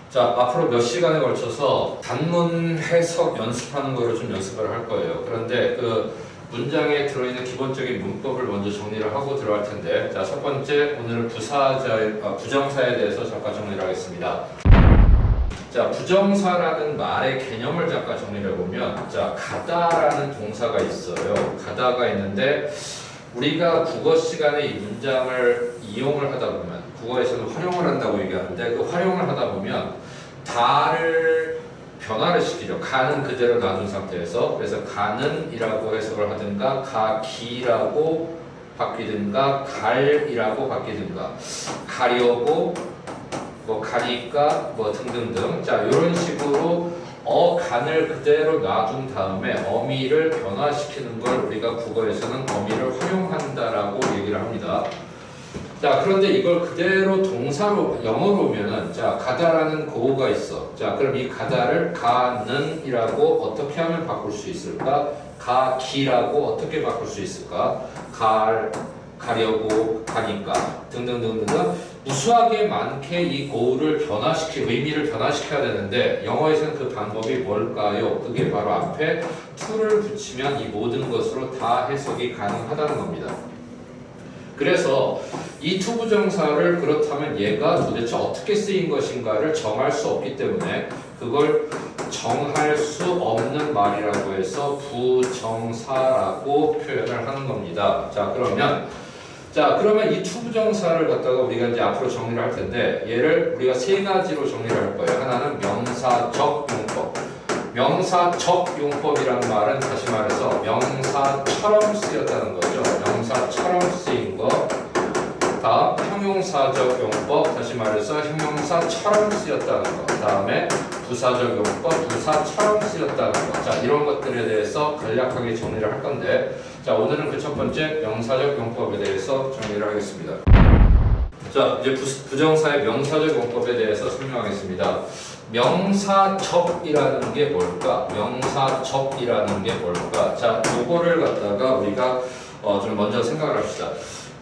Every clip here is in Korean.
자, 앞으로 몇 시간에 걸쳐서 단문 해석 연습하는 거를 좀 연습을 할 거예요. 그런데 그 문장에 들어있는 기본적인 문법을 먼저 정리를 하고 들어갈 텐데, 자, 첫 번째 오늘은 부정사에 대해서 잠깐 정리를 하겠습니다. 자, 부정사라는 말의 개념을 잠깐 정리를 해보면, 자, 가다라는 동사가 있어요. 가다가 있는데 우리가 국어 시간에 이 문장을 이용을 하다 보면, 국어에서는 활용을 한다고 얘기하는데, 그 활용을 하다 보면 다를 변화를 시키죠. 가는 그대로 놔둔 상태에서. 그래서 가는 이라고 해석을 하든가, 가기라고 바뀌든가, 갈이라고 바뀌든가, 가려고, 뭐 가니까, 뭐 등등등. 자, 이런 식으로 간을 그대로 놔둔 다음에 어미를 변화시키는 걸 우리가 국어에서는 어미를 활용한다라고 얘기를 합니다. 자, 그런데 이걸 그대로 동사로 영어로 오면은, 자, 가다라는 고가 있어. 자, 그럼 이 가다를 가는이라고 어떻게 하면 바꿀 수 있을까? 가기라고 어떻게 바꿀 수 있을까? 가려고, 가니까 등등등등 무수하게 많게 이 고를 변화시키고 의미를 변화시켜야 되는데, 영어에서는 그 방법이 뭘까요? 그게 바로 앞에 to를 붙이면 이 모든 것으로 다 해석이 가능하다는 겁니다. 그래서 이 to 부정사를 그렇다면 얘가 도대체 어떻게 쓰인 것인가를 정할 수 없기 때문에 그걸 정할 수 없는 말이라고 해서 부정사라고 표현을 하는 겁니다. 자, 그러면 이 to 부정사를 갖다가 우리가 이제 앞으로 정리를 할 텐데, 얘를 우리가 세 가지로 정리를 할 거예요. 하나는 명사적 용법. 명사적 용법이라는 말은 다시 말해서 명사처럼 쓰였다는 거죠. 명사처럼 쓰인 거. 다음 형용사적 용법, 다시 말해서 형용사처럼 쓰였다는 거. 다음에 부사적 용법, 부사처럼 쓰였다는 거. 자, 이런 것들에 대해서 간략하게 정리를 할 건데, 자, 오늘은 그 첫 번째 명사적 용법에 대해서 정리를 하겠습니다. 자, 이제 부정사의 명사적 용법에 대해서 설명하겠습니다. 명사적이라는 게 뭘까? 명사적이라는 게 뭘까? 자, 요거를 갖다가 우리가 좀 먼저 생각을 합시다.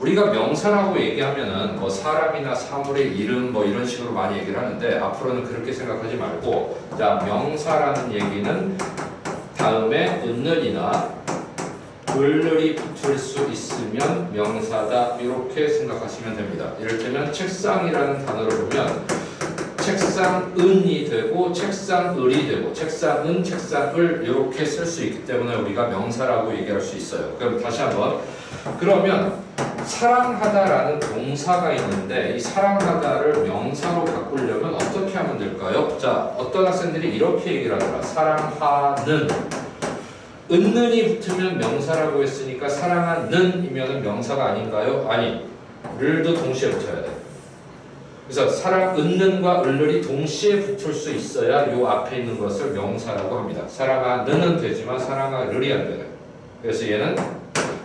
우리가 명사라고 얘기하면은 뭐 사람이나 사물의 이름 뭐 이런 식으로 많이 얘기를 하는데, 앞으로는 그렇게 생각하지 말고, 자, 명사라는 얘기는 다음에 은는이나 을을이 붙을 수 있으면 명사다, 이렇게 생각하시면 됩니다. 이를테면 책상이라는 단어를 보면 책상은이 되고 책상을이 되고 책상은, 책상을 이렇게 쓸 수 있기 때문에 우리가 명사라고 얘기할 수 있어요. 그럼 다시 한번, 그러면 사랑하다라는 동사가 있는데 이 사랑하다를 명사로 바꾸려면 어떻게 하면 될까요? 자, 어떤 학생들이 이렇게 얘기를 하더라. 사랑하는, 은는이 붙으면 명사라고 했으니까 사랑하는이면 명사가 아닌가요? 아니, 를도 동시에 붙어야 돼. 그래서 은는과 을을이 동시에 붙을 수 있어야 요 앞에 있는 것을 명사라고 합니다. 사랑하는은 되지만 사랑하을이 안 되네. 그래서 얘는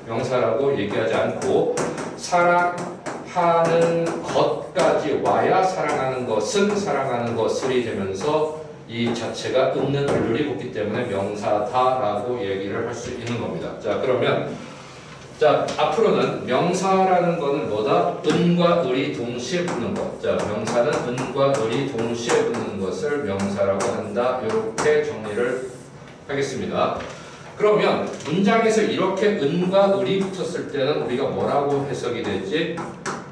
명사라고 얘기하지 않고 사랑하는 것까지 와야 사랑하는 것은 사랑하는 것을이 되면서 이 자체가 은는 을을이 붙기 때문에 명사다라고 얘기를 할 수 있는 겁니다. 자, 그러면 자, 앞으로는 명사라는 거는 뭐다? 은과 을이 동시에 붙는 것. 자, 명사는 은과 을이 동시에 붙는 것을 명사라고 한다. 이렇게 정리를 하겠습니다. 그러면 문장에서 이렇게 은과 을이 붙었을 때는 우리가 뭐라고 해석이 되지?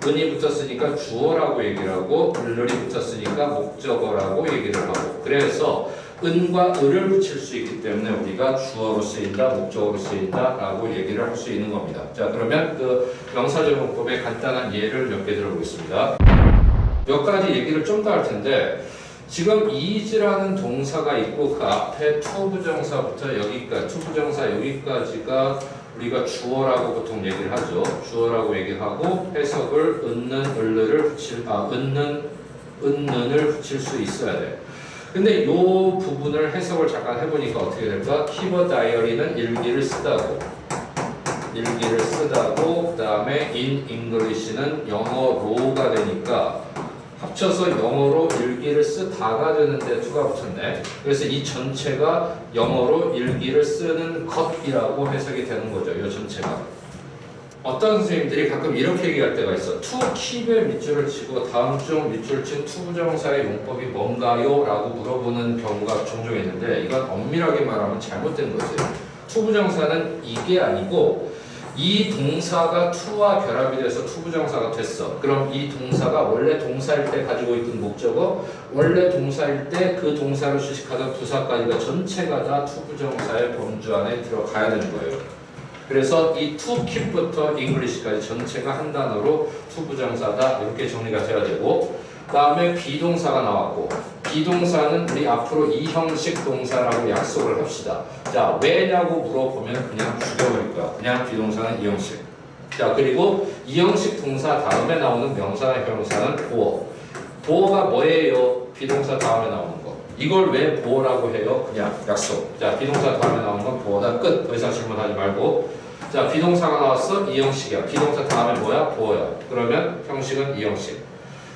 은이 붙었으니까 주어라고 얘기를 하고, 을이 붙었으니까 목적어라고 얘기를 하고, 그래서 은과 을을 붙일 수 있기 때문에 우리가 주어로 쓰인다, 목적어로 쓰인다 라고 얘기를 할 수 있는 겁니다. 자, 그러면 그 명사적 용법의 간단한 예를 몇 개 들어보겠습니다. 몇 가지 얘기를 좀 더 할 텐데, 지금 is라는 동사가 있고 그 앞에 to 부정사부터 여기까지, to 부정사 여기까지가 우리가 주어라고 보통 얘기를 하죠. 주어라고 얘기하고 해석을 은는을 붙일 수 있어야 돼. 근데 이 부분을 해석을 잠깐 해보니까 어떻게 될까? Keep a diary는 일기를 쓰다고, 그 다음에 in English는 영어로가 되니까 합쳐서 영어로 일기를 쓰다가 되는데 to가 붙였네. 그래서 이 전체가 영어로 일기를 쓰는 것이라고 해석이 되는 거죠. 이 전체가. 어떤 선생님들이 가끔 이렇게 얘기할 때가 있어. to keep에 밑줄을 치고 다음 중 밑줄을 친 투부정사의 용법이 뭔가요? 라고 물어보는 경우가 종종 있는데 이건 엄밀하게 말하면 잘못된 거지. 투부정사는 이게 아니고 이 동사가 to와 결합이 돼서 투부정사가 됐어. 그럼 이 동사가 원래 동사일 때 가지고 있던 목적어, 원래 동사일 때 그 동사를 수식하던 부사까지가 전체가 다 투부정사의 범주 안에 들어가야 되는 거예요. 그래서 이 to keep부터 English까지 전체가 한 단어로 투부정사다 이렇게 정리가 돼야 되고, 그 다음에 비동사가 나왔고, 비동사는 우리 앞으로 이 형식 동사라고 약속을 합시다. 자, 왜냐고 물어보면 그냥 죽여버릴 거야. 그냥 비동사는 이 형식. 자, 그리고 이 형식 동사 다음에 나오는 명사나 형용사는 보어. 보어가 뭐예요? 비동사 다음에 나오는 거. 이걸 왜 보어라고 해요? 그냥 약속. 자, 비동사 다음에 나오는 건 보어다. 끝. 더 이상 질문하지 말고. 자, 비동사가 나왔어? 이 형식이야. 비동사 다음에 뭐야? 보어야. 그러면 형식은 이 형식.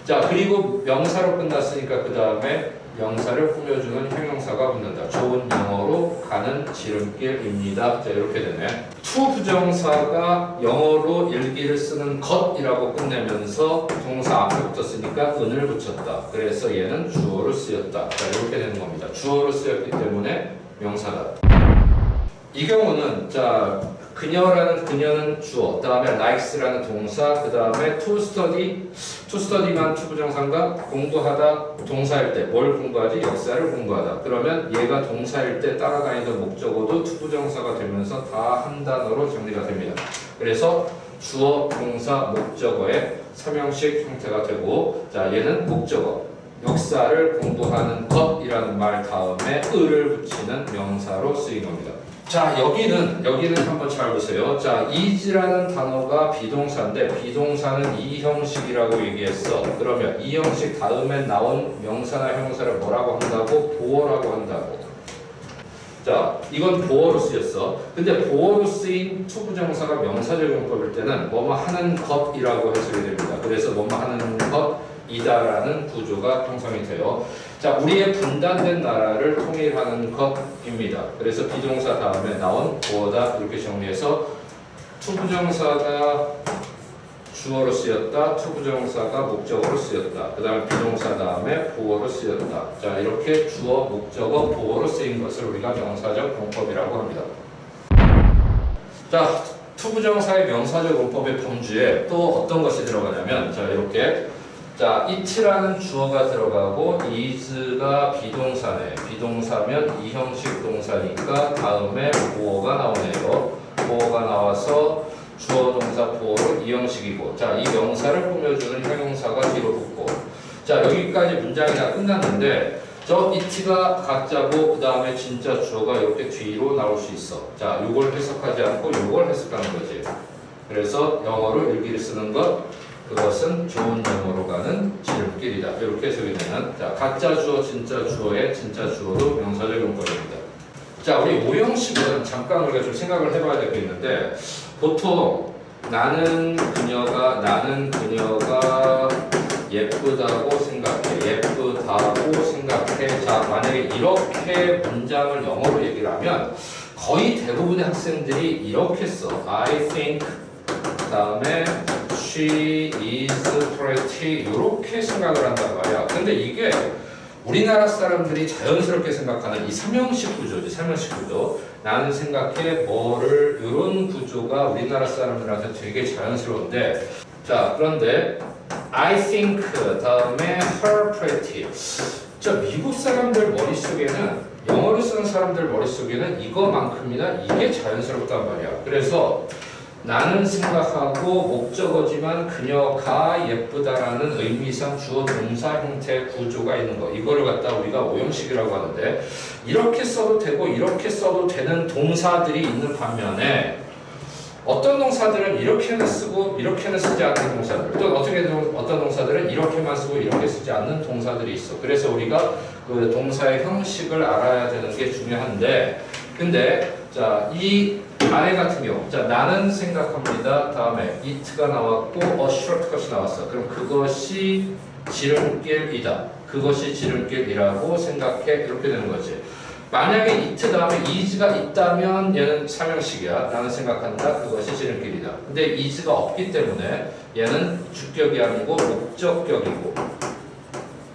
자, 그리고 명사로 끝났으니까 그 다음에 명사를 꾸며주는 형용사가 붙는다. 좋은 영어로 가는 지름길입니다. 자, 이렇게 되네. to 부정사가 영어로 일기를 쓰는 것이라고 끝내면서 동사 앞에 붙었으니까 은을 붙였다. 그래서 얘는 주어로 쓰였다. 자, 이렇게 되는 겁니다. 주어로 쓰였기 때문에 명사다. 이 경우는 자, 그녀는 주어, 그 다음에 likes라는 동사, 그 다음에 to study만 투부정사인가? 공부하다, 동사일 때 뭘 공부하지? 역사를 공부하다. 그러면 얘가 동사일 때 따라다니던 목적어도 투부정사가 되면서 다 한 단어로 정리가 됩니다. 그래서 주어, 동사, 목적어의 삼형식 형태가 되고, 자, 얘는 목적어, 역사를 공부하는 것이라는 말 다음에 을을 붙이는 명사로 쓰인 겁니다. 자, 여기는 한번 잘 보세요. 자, is라는 단어가 비동사인데 비동사는 이 형식이라고 얘기했어. 그러면 이 형식 다음에 나온 명사나 형용사를 뭐라고 한다고? 보어라고 한다고. 자, 이건 보어로 쓰였어. 근데 보어로 쓰인 투부정사가 명사적 용법일 때는 뭐뭐 하는 것이라고 해석이 됩니다. 그래서 뭐뭐 하는 것이다라는 구조가 형성이 돼요. 자, 우리의 분단된 나라를 통일하는 것입니다. 그래서 비동사 다음에 나온 보어다 이렇게 정리해서 투부정사가 주어로 쓰였다, 투부정사가 목적어로 쓰였다. 그 다음에 비동사 다음에 보어로 쓰였다. 자, 이렇게 주어, 목적어, 보어로 쓰인 것을 우리가 명사적 용법이라고 합니다. 자, 투부정사의 명사적 용법의 범주에 또 어떤 것이 들어가냐면, 자, 이렇게. 자, it라는 주어가 들어가고 is가 비동사네. 비동사면 이 형식 동사니까 다음에 보어가 나오네요. 보어가 나와서 주어, 동사, 보어로 이 형식이고, 자, 이 명사를 꾸며주는 형용사가 뒤로 붙고, 자, 여기까지 문장이 다 끝났는데 저 it가 가짜고 그 다음에 진짜 주어가 이렇게 뒤로 나올 수 있어. 자, 요걸 해석하지 않고 요걸 해석하는 거지. 그래서 영어로 일기를 쓰는 것, 그것은 좋은 영어로 가는 지름길이다. 이렇게 해석이 되는, 자, 가짜 주어, 진짜 주어의 진짜 주어도 명사적 용법입니다. 자, 우리 오형식은 잠깐 우리가 좀 생각을 해봐야 되겠는데, 보통 나는 그녀가 예쁘다고 생각해. 예쁘다고 생각해. 자, 만약에 이렇게 문장을 영어로 얘기를 하면 거의 대부분의 학생들이 이렇게 써. I think, 그 다음에 she is pretty, 이렇게 생각을 한단 말이야. 근데 이게 우리나라 사람들이 자연스럽게 생각하는 이 삼형식 구조지. 삼형식 구조. 나는 생각해 뭐를, 이런 구조가 우리나라 사람들한테 되게 자연스러운데, 자, 그런데 I think 다음에 her pretty. 자, 미국 사람들 머릿속에는, 영어를 쓰는 사람들 머릿속에는 이거만큼이나 이게 자연스럽단 말이야. 그래서 나는 생각하고 목적어지만 그녀가 예쁘다라는 의미상 주어 동사 형태 구조가 있는 거, 이거를 갖다 우리가 오형식이라고 하는데, 이렇게 써도 되고 이렇게 써도 되는 동사들이 있는 반면에 어떤 동사들은 이렇게는 쓰고 이렇게는 쓰지 않는 동사들, 또 어떤 동사들은 이렇게만 쓰고 이렇게 쓰지 않는 동사들이 있어. 그래서 우리가 그 동사의 형식을 알아야 되는 게 중요한데, 근데 자, 이 아래 같은 경우, 자, 나는 생각합니다. 다음에 it가 나왔고 a shortcut이 나왔어. 그럼 그것이 지름길이다. 그것이 지름길이라고 생각해. 이렇게 되는 거지. 만약에 it 다음에 is가 있다면 얘는 사명식이야 라는 생각한다. 그것이 지름길이다. 근데 is가 없기 때문에 얘는 주격이 아니고 목적격이고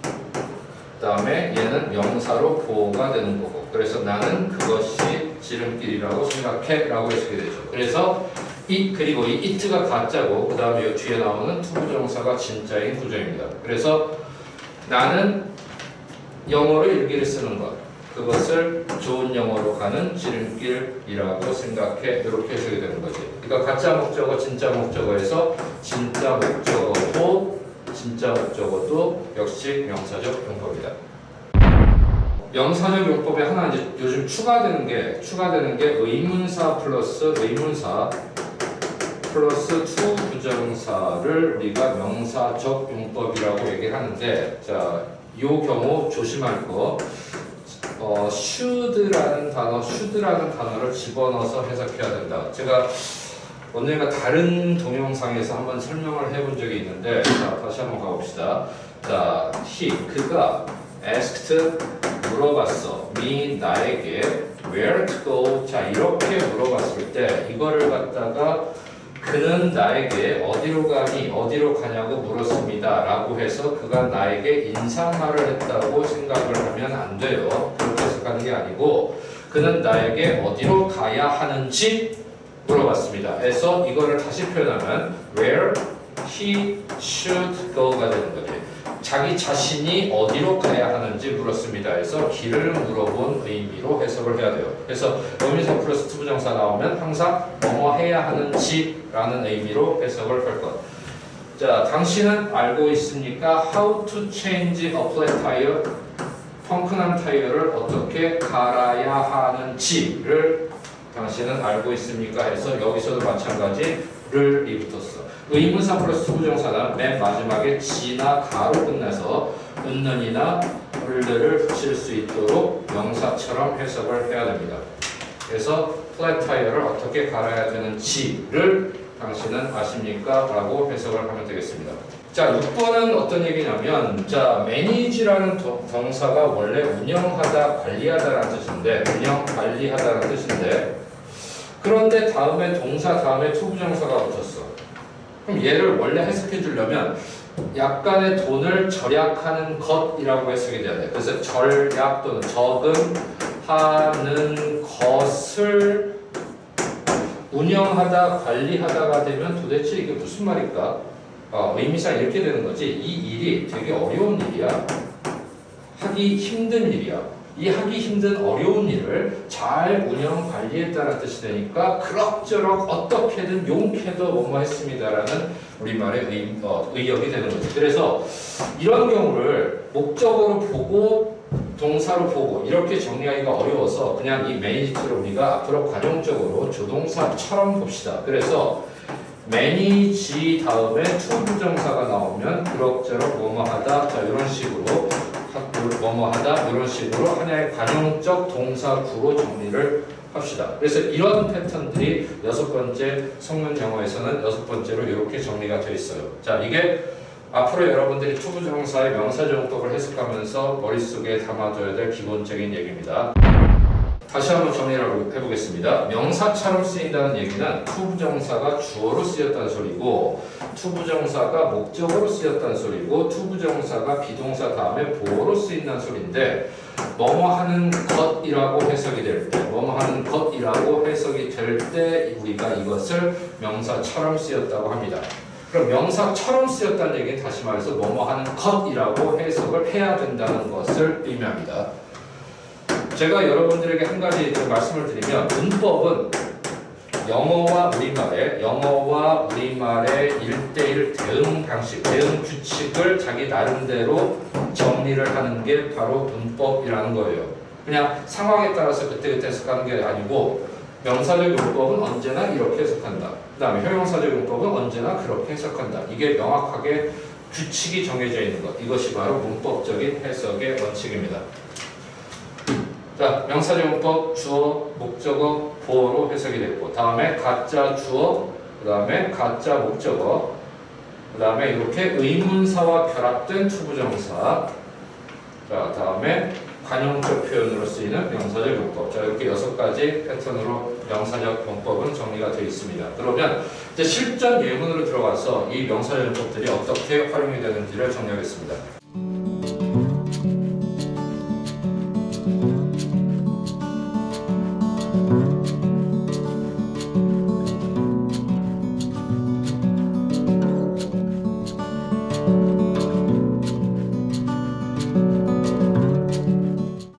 그 다음에 얘는 명사로 보호가 되는 거고 그래서 나는 그것이 지름길이라고 생각해 라고 해석이 되죠. 그래서 그리고 이 it가 가짜고 그 다음에 이 뒤에 나오는 투부정사가 진짜인 구조입니다. 그래서 나는 영어로 일기를 쓰는 것 그것을 좋은 영어로 가는 지름길이라고 생각해 이렇게 해석이 되는 거지. 그러니까 가짜 목적어 진짜 목적어에서 진짜 목적어고 진짜 목적어도 역시 명사적 용법이다. 명사적 용법에 하나 이제 요즘 추가되는 게 의문사 플러스 의문사 플러스 투 부정사를 우리가 명사적 용법이라고 얘기를 하는데 자, 이 경우 조심할 거 should라는 단어를 집어넣어서 해석해야 된다. 제가 오늘과 다른 동영상에서 한번 설명을 해본 적이 있는데 자, 다시 한번 가봅시다. 자, 그가 asked 물어봤어. 나에게 where to go 자 이렇게 물어봤을 때 이거를 갖다가 그는 나에게 어디로 가냐고 물었습니다 라고 해서 그가 나에게 인사말을 했다고 생각을 하면 안 돼요. 그렇게 해석하는 게 아니고 그는 나에게 어디로 가야 하는지 물어봤습니다. 그래서 이거를 다시 표현하면 where he should go가 되는 거죠. 자기 자신이 어디로 가야 하는지 물었습니다. 그래서 길을 물어본 의미로 해석을 해야 돼요. 그래서 의문사 플러스 투부정사 나오면 항상 뭐뭐 해야 하는지 라는 의미로 해석을 할 것. 자, 당신은 알고 있습니까? How to change a flat tire? 펑크난 타이어를 어떻게 갈아야 하는지를 당신은 알고 있습니까? 해서 여기서도 마찬가지를 붙었어. 의문사 플러스 투부정사는 맨 마지막에 지나 가로 끝내서 은는이나 을들을 붙일 수 있도록 명사처럼 해석을 해야 됩니다. 그래서 플랫 타이어를 어떻게 갈아야 되는지를 당신은 아십니까? 라고 해석을 하면 되겠습니다. 자, 6번은 어떤 얘기냐면 자, manage라는 동사가 원래 운영하다, 관리하다라는 뜻인데 관리하다라는 뜻인데 그런데 동사 다음에 투부정사가 붙었어. 그럼 얘를 원래 해석해 주려면 약간의 돈을 절약하는 것이라고 해석이 돼야 돼. 그래서 절약 또는 저금하는 것을 운영하다, 관리하다가 되면 도대체 이게 무슨 말일까? 의미상 이렇게 되는 거지. 이 일이 되게 어려운 일이야. 하기 힘든 일이야. 이 하기 힘든 어려운 일을 잘 운영 관리했다는 뜻이 되니까 그럭저럭 어떻게든 용케도 뭐뭐 했습니다라는 우리말의 의역이 되는 거죠. 그래서 이런 경우를 목적어로 보고 동사로 보고 이렇게 정리하기가 어려워서 그냥 이 매니지를 우리가 앞으로 관용적으로 조동사처럼 봅시다. 그래서 매니지 다음에 투부정사가 나오면 그럭저럭 뭐뭐하다 자 이런 식으로 뭐뭐하다 이런 식으로 하나의 관용적 동사구로 정리를 합시다. 그래서 이런 패턴들이 6번째 성문 영어에서는 6번째로 이렇게 정리가 되어 있어요. 자, 이게 앞으로 여러분들이 투부정사의 명사정법을 해석하면서 머릿속에 담아둬야 될 기본적인 얘기입니다. 다시 한번 정리를 해보겠습니다. 명사처럼 쓰인다는 얘기는 투부정사가 주어로 쓰였다는 소리고 투부정사가 목적어로 쓰였다는 소리고 투부정사가 비동사 다음에 보어로 쓰인다는 소리인데 뭐뭐 하는 것이라고 해석이 될 때 뭐뭐 하는 것이라고 해석이 될 때 우리가 이것을 명사처럼 쓰였다고 합니다. 그럼 명사처럼 쓰였다는 얘기는 다시 말해서 뭐뭐 하는 것이라고 해석을 해야 된다는 것을 의미합니다. 제가 여러분들에게 한 가지 말씀을 드리면 문법은 영어와 우리말의 1대1 대응 방식, 대응 규칙을 자기 나름대로 정리를 하는 게 바로 문법이라는 거예요. 그냥 상황에 따라서 그때그때 해석하는 게 아니고 명사적 용법은 언제나 이렇게 해석한다. 그 다음에 형용사적 용법은 언제나 그렇게 해석한다. 이게 명확하게 규칙이 정해져 있는 것. 이것이 바로 문법적인 해석의 원칙입니다. 자, 명사적 용법 주어, 목적어, 보어로 해석이 됐고 다음에 가짜 주어, 그 다음에 가짜 목적어, 그 다음에 이렇게 의문사와 결합된 투부정사, 자, 다음에 관용적 표현으로 쓰이는 명사적 용법. 자, 이렇게 6가지 패턴으로 명사적 용법은 정리가 되어 있습니다. 그러면 이제 실전 예문으로 들어가서 이 명사적 용법들이 어떻게 활용이 되는지를 정리하겠습니다.